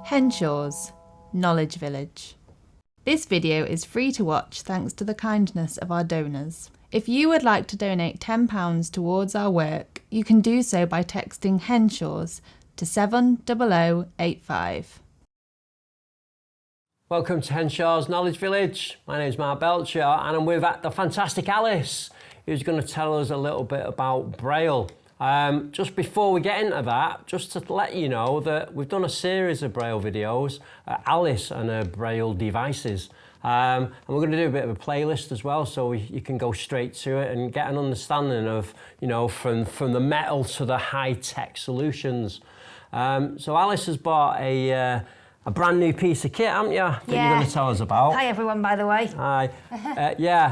Henshaws Knowledge Village. This video is free to watch thanks to the kindness of our donors. If you would like to donate £10 towards our work, you can do so by texting Henshaws to 70085. Welcome to Henshaws Knowledge Village. My name is Mark Belcher and I'm with the fantastic Alice, who's going to tell us a little bit about Braille. Just before we get into that, just to let you know that we've done a series of Braille videos, Alice and her Braille devices. And we're going to do a bit of a playlist as well, so you can go straight to it and get an understanding of, you know, from the metal to the high-tech solutions. So Alice has bought a brand new piece of kit, haven't you? That you're going to tell us about. Hi everyone, by the way. Hi.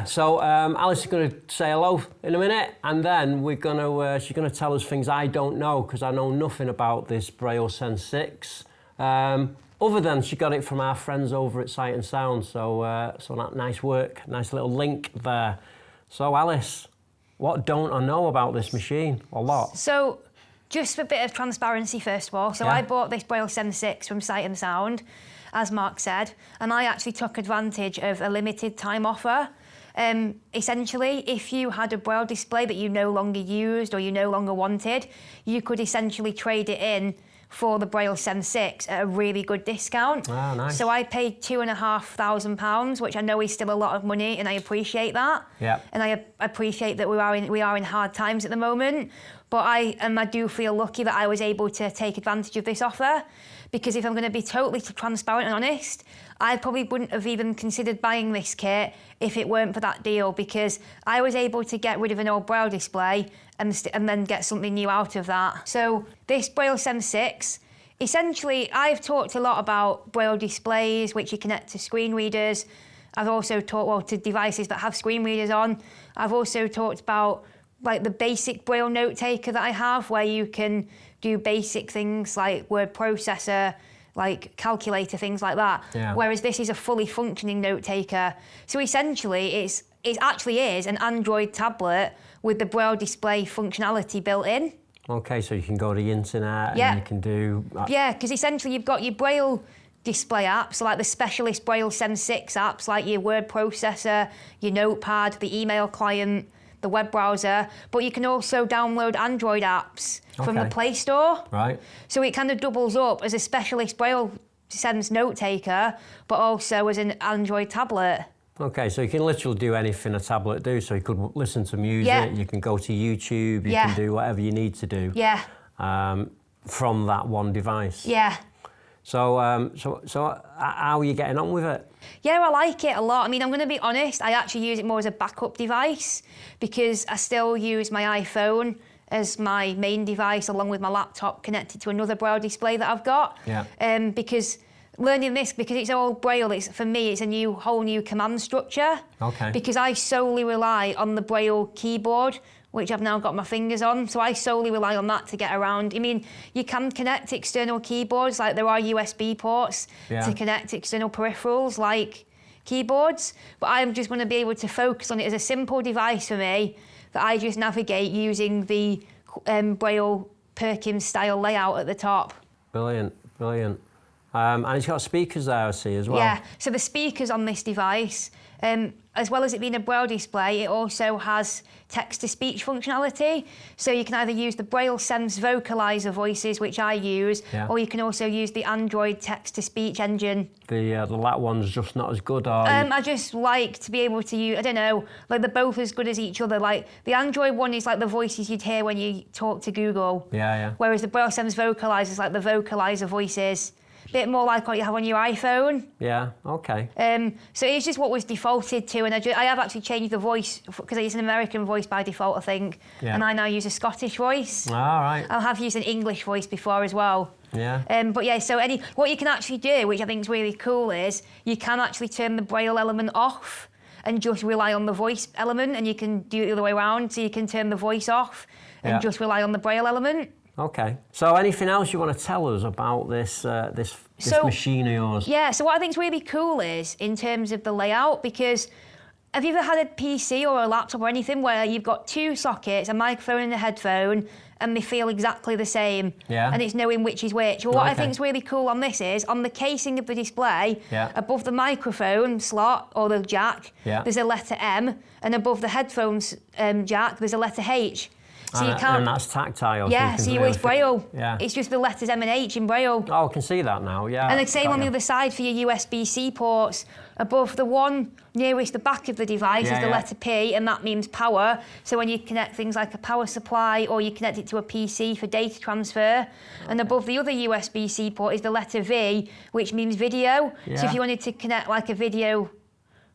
So Alice is going to say hello in a minute, and then we're going to she's going to tell us things I don't know, because I know nothing about this BrailleSense 6. Other than she got it from our friends over at Sight and Sound, so that nice work, nice little link there. So Alice, what don't I know about this machine? A lot. So, just for a bit of transparency first of all, I bought this BrailleSense 6 from Sight and Sound, as Mark said, and I actually took advantage of a limited time offer. Essentially, if you had a Braille display that you no longer used or you no longer wanted, you could essentially trade it in for the BrailleSense 6 at a really good discount. Oh, nice. So I paid £2,500, which I know is still a lot of money, and I appreciate that. Yeah. And I appreciate that we are in hard times at the moment. But I do feel lucky that I was able to take advantage of this offer, because if I'm going to be totally transparent and honest, I probably wouldn't have even considered buying this kit if it weren't for that deal, because I was able to get rid of an old Braille display and then get something new out of that. So this BrailleSense 6, essentially I've talked a lot about Braille displays which you connect to screen readers. I've also talked to devices that have screen readers on. I've also talked about like the basic Braille note taker that I have, where you can do basic things like word processor, like calculator, things like that. Yeah. Whereas this is a fully functioning note taker. So essentially it actually is an Android tablet with the Braille display functionality built in. Okay, so you can go to the internet and you can do... Yeah, because essentially you've got your Braille display apps, like the specialist BrailleSense 6 apps, like your word processor, your notepad, the email client, the web browser, but you can also download Android apps from the Play Store. Right. So it kind of doubles up as a specialist BrailleSense note taker, but also as an Android tablet. Okay, so you can literally do anything a tablet do. So you could listen to music, you can go to YouTube, you can do whatever you need to do. Yeah. From that one device. Yeah. So how are you getting on with it? Yeah, I like it a lot. I mean, I'm going to be honest, I actually use it more as a backup device, because I still use my iPhone as my main device, along with my laptop connected to another Braille display that I've got. Yeah. Because learning this, because it's all Braille, for me, it's a whole new command structure. Okay. Because I solely rely on the Braille keyboard, which I've now got my fingers on. So I solely rely on that to get around. I mean, you can connect external keyboards, like there are USB ports to connect external peripherals like keyboards, but I'm just going to be able to focus on it as a simple device for me that I just navigate using the Braille Perkins style layout at the top. Brilliant, brilliant. And it's got speakers there, I see, as well. Yeah, so the speakers on this device, as well as it being a Braille display, it also has text-to-speech functionality. So you can either use the BrailleSense vocalizer voices, which I use, or you can also use the Android text-to-speech engine. The lat one's just not as good, I just like to be able to use, I don't know, like they're both as good as each other. Like the Android one is like the voices you'd hear when you talk to Google. Yeah. Whereas the BrailleSense vocalizer is like the vocalizer voices. Bit more like what you have on your iPhone. Yeah, okay. So it's just what was defaulted to, and I have actually changed the voice, because it's an American voice by default, I think, and I now use a Scottish voice. All right. I have used an English voice before as well. Yeah. But yeah, so what you can actually do, which I think is really cool, is you can actually turn the Braille element off and just rely on the voice element, and you can do it the other way around, so you can turn the voice off and just rely on the Braille element. Okay. So anything else you want to tell us about this machine of yours? Yeah, so what I think is really cool is in terms of the layout, because have you ever had a PC or a laptop or anything where you've got two sockets, a microphone and a headphone, and they feel exactly the same? Yeah. And it's knowing which is which. Well, what I think is really cool on this is, on the casing of the display, above the microphone slot or the jack, there's a letter M, and above the headphones jack, there's a letter H. So you can't. And that's tactile. Yeah, so it's Braille. Yeah. It's just the letters M and H in Braille. Oh, I can see that now, yeah. And the same on the other side for your USB-C ports. Above the one nearest the back of the device is the letter P, and that means power. So when you connect things like a power supply or you connect it to a PC for data transfer. And above the other USB-C port is the letter V, which means video. Yeah. So if you wanted to connect like a video,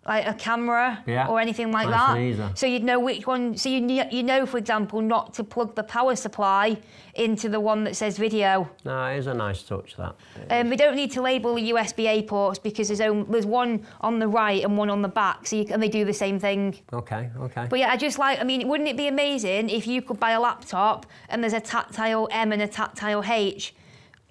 like a camera or anything like nice that. and easy. So you'd know which one, so you know, for example, not to plug the power supply into the one that says video. No, it is a nice touch, that. We don't need to label the USB-A ports because there's one on the right and one on the back, so and they do the same thing. Okay. But yeah, I mean, wouldn't it be amazing if you could buy a laptop and there's a tactile M and a tactile H?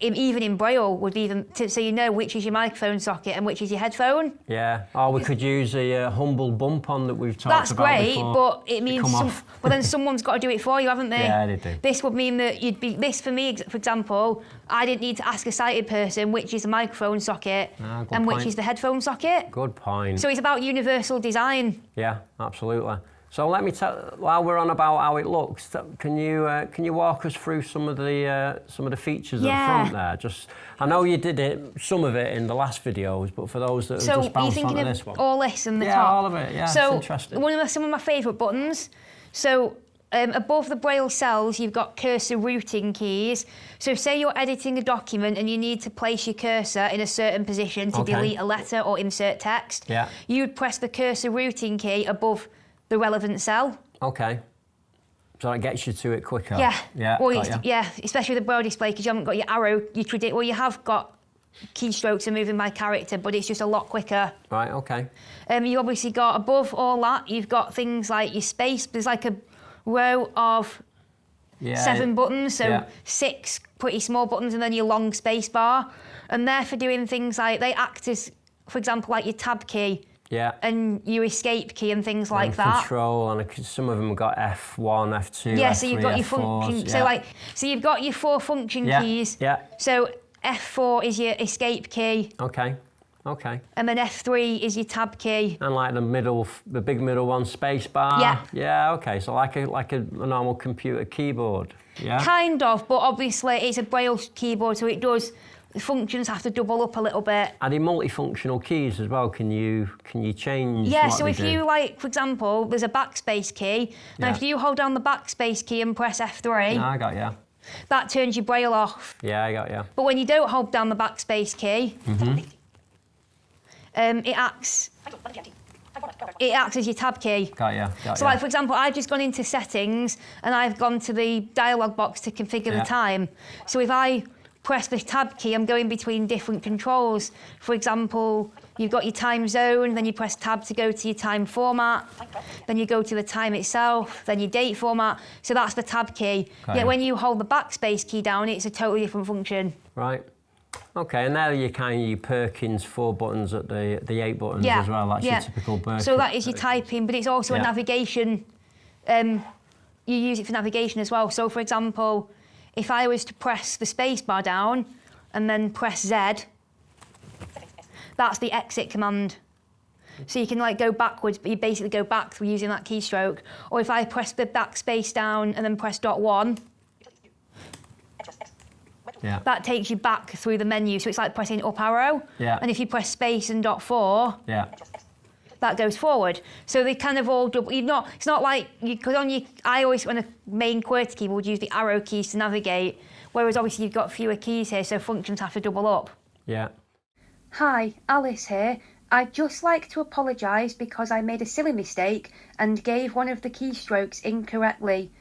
Even in Braille, so you know which is your microphone socket and which is your headphone. Yeah, or we could use a humble bump on that we've talked about That's great, before. but it means then someone's got to do it for you, haven't they? Yeah, they do. This would mean that this for me, for example, I didn't need to ask a sighted person which is the microphone socket and which is the headphone socket. Good point. So it's about universal design. Yeah, absolutely. So let me tell, while we're on about how it looks, can you walk us through some of the features at the front there? Just, I know you did some of it in the last videos, but for those that have just bounced onto this one. All this and the top? Yeah, all of it. Yeah, so it's interesting. Some of my favourite buttons. So above the Braille cells, you've got cursor routing keys. So say you're editing a document and you need to place your cursor in a certain position to delete a letter or insert text. Yeah. You'd press the cursor routing key above the relevant cell. Okay. So that gets you to it quicker. Yeah. Yeah. Well, especially with the Braille display because you haven't got your arrow. You have got keystrokes and moving by character, but it's just a lot quicker. Right. Okay. You obviously got above all that. You've got things like your space. There's like a row of 7 buttons, so 6 pretty small buttons, and then your long space bar. And they're for doing things like they act as, for example, like your tab key. Yeah. And your escape key and things like that. Control, and some of them have got F1, F2, yeah, F3, so you've got your function. So you've got your 4 function keys. Yeah. So F4 is your escape key. Okay. Okay. And then F3 is your tab key. And like the big middle one, space bar. Yeah. Yeah. Okay. So like a normal computer keyboard. Yeah. Kind of, but obviously it's a Braille keyboard, so it does. The functions have to double up a little bit. Are they multifunctional keys as well? Can you change? Yeah, so if you like, for example, there's a backspace key. Now if you hold down the backspace key and press F3, I got you. That turns your Braille off. Yeah, I got you. But when you don't hold down the backspace key, it acts as your tab key. Got you. So like, for example, I've just gone into settings and I've gone to the dialog box to configure the time. So if I press the tab key, I'm going between different controls. For example, you've got your time zone, then you press tab to go to your time format, then you go to the time itself, then your date format. So that's the tab key. Yet when you hold the backspace key down, it's a totally different function. Right. Okay, and now you're kind of your Perkins 4 buttons at the 8 buttons as well. That's your typical Perkins. So that is your typing, but it's also a navigation. You use it for navigation as well. So for example, if I was to press the space bar down and then press Z, that's the exit command. So you can like go backwards, but you basically go back through using that keystroke. Or if I press the backspace down and then press .1, that takes you back through the menu. So it's like pressing up arrow. Yeah. And if you press space and .4, that goes forward. So they kind of all double. It's not like because I always on a main QWERTY keyboard use the arrow keys to navigate, whereas obviously you've got fewer keys here, so functions have to double up. Yeah. Hi, Alice here. I'd just like to apologise because I made a silly mistake and gave one of the keystrokes incorrectly.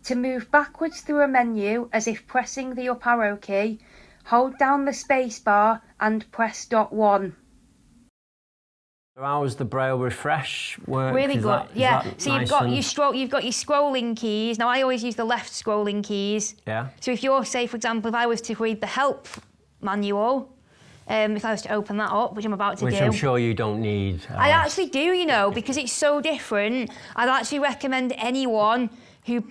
To move backwards through a menu, as if pressing the up arrow key, hold down the space bar and press .1. How does the Braille refresh work? Really good, So nice you've got your scrolling keys. Now I always use the left scrolling keys. Yeah. So if you're, say for example, if I was to read the help manual, if I was to open that up, which I'm about to do. Which I'm sure you don't need. I actually do, you know, because it's so different. I'd actually recommend anyone who,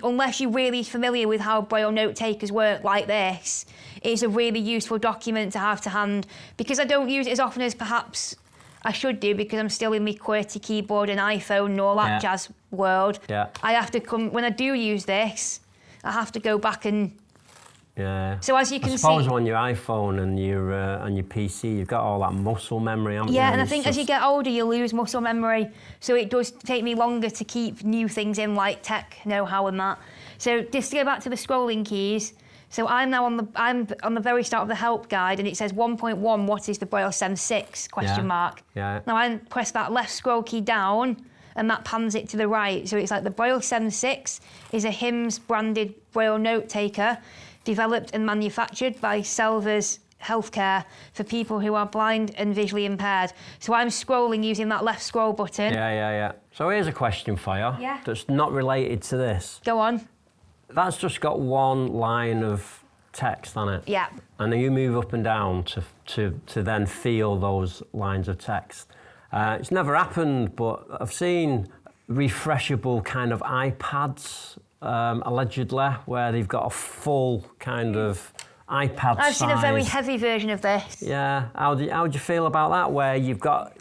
unless you're really familiar with how Braille note takers work like this, it's a really useful document to have to hand, because I don't use it as often as perhaps I should do, because I'm still in my QWERTY keyboard and iPhone and all that jazz world. Yeah. I have to when I do use this, I have to go back and... Yeah. So as you can I suppose on your iPhone and your PC, you've got all that muscle memory, haven't you? Yeah, and I think as you get older, you lose muscle memory. So it does take me longer to keep new things in, like tech know-how and that. So just to go back to the scrolling keys, so I'm on the very start of the help guide, and it says 1.1, what is the BrailleSense 6, question mark. Yeah. Now I press that left scroll key down, and that pans it to the right. So it's like the BrailleSense 6 is a HIMS branded Braille note taker, developed and manufactured by Selvers Healthcare for people who are blind and visually impaired. So I'm scrolling using that left scroll button. Yeah. So here's a question for you. Yeah. That's not related to this. Go on. That's just got one line of text on it. Yeah. And then you move up and down to then feel those lines of text. It's never happened, but I've seen refreshable kind of iPads, allegedly, where they've got a full kind of iPad I've seen a very size. heavy version of this. Yeah, how do you feel about that? Where you've got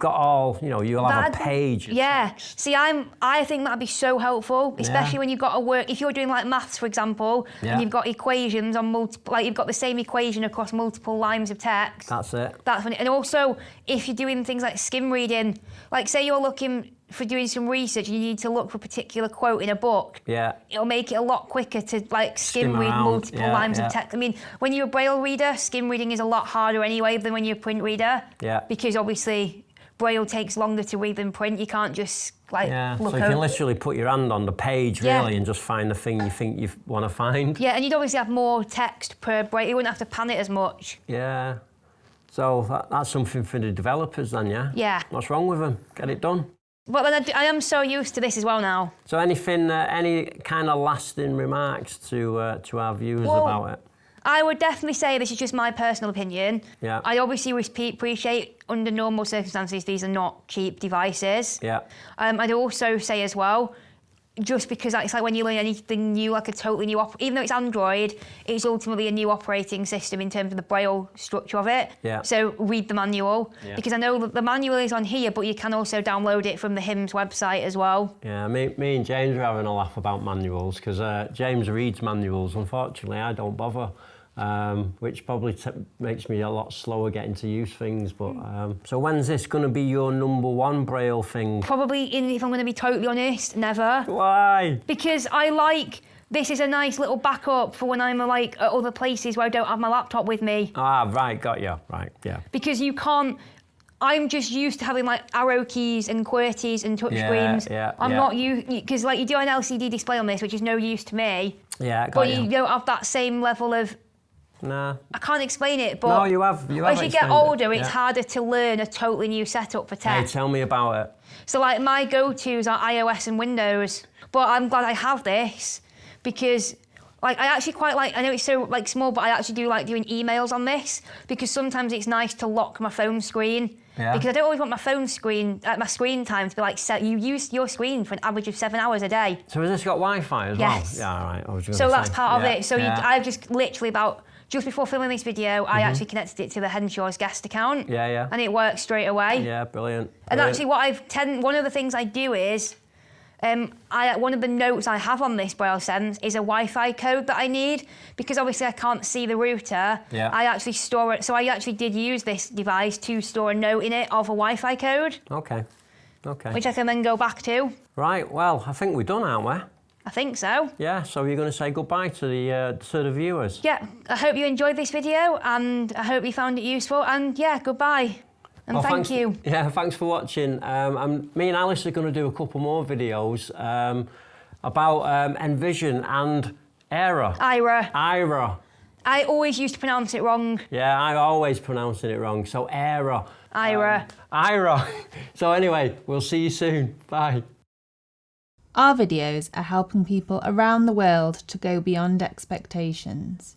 all, you know, you'll have a page. Yeah. See, I think that'd be so helpful, especially when you've got to work. If you're doing like maths, for example, and you've got equations on multiple, like you've got the same equation across multiple lines of text. That's it. That's when. And also, if you're doing things like skim reading, like say you're looking for doing some research and you need to look for a particular quote in a book, it'll make it a lot quicker to like skim read multiple lines of text. I mean, when you're a Braille reader, skim reading is a lot harder anyway than when you're a print reader. Yeah. Because obviously Braille takes longer to read than print. You can't just like look so you can literally put your hand on the page really and just find the thing you think you want to find. Yeah, and you'd obviously have more text per Braille. You wouldn't have to pan it as much. Yeah. So that's something for the developers then, yeah? Yeah. What's wrong with them? Get it done. But then I am so used to this as well now. So anything, any kind of lasting remarks to our viewers about it? I would definitely say this is just my personal opinion. Yeah. I obviously appreciate under normal circumstances these are not cheap devices. Yeah. I'd also say as well, just because it's like when you learn anything new, like a totally new, even though it's Android, it's ultimately a new operating system in terms of the Braille structure of it. Yeah. So read the manual, because I know that the manual is on here, but you can also download it from the HIMS website as well. Yeah, me and James were having a laugh about manuals, because James reads manuals. Unfortunately, I don't bother. Which probably makes me a lot slower getting to use things. But so when's this going to be your #1 Braille thing? Probably, if I'm going to be totally honest, never. Why? Because this is a nice little backup for when I'm like at other places where I don't have my laptop with me. Ah, right, got you. Right, yeah. Because you can't. I'm just used to having like arrow keys and QWERTYs and touchscreens. I'm not used, because like you do an LCD display on this, which is no use to me. Yeah, got but you don't have that same level of. Nah. I can't explain it, but no, you have. As you get older, it's harder to learn a totally new setup for tech. Hey, tell me about it. So like my go-tos are iOS and Windows, but I'm glad I have this because like I actually quite like. I know it's so like small, but I actually do like doing emails on this because sometimes it's nice to lock my phone screen. Yeah. Because I don't always want my phone screen, my screen time to be like set. You use your screen for an average of 7 hours a day. So has this got Wi-Fi as well? Yeah, right. I was so that's part of it. So I've just literally just before filming this video, I actually connected it to the Henshaws guest account. Yeah. And it works straight away. Yeah, brilliant. And actually, one of the things I do is, one of the notes I have on this BrailleSense is a Wi-Fi code that I need because obviously I can't see the router. Yeah. I actually store it. So I actually did use this device to store a note in it of a Wi-Fi code. Okay. Which I can then go back to. Right. Well, I think we're done, aren't we? I think so. Yeah. So you're going to say goodbye to the viewers. Yeah. I hope you enjoyed this video, and I hope you found it useful. And yeah, goodbye. And thank you. Yeah, thanks for watching. Me and Alice are going to do a couple more videos about Envision and Ira. I always used to pronounce it wrong. Yeah, I always pronouncing it wrong. So Ira. Ira. So anyway, we'll see you soon. Bye. Our videos are helping people around the world to go beyond expectations.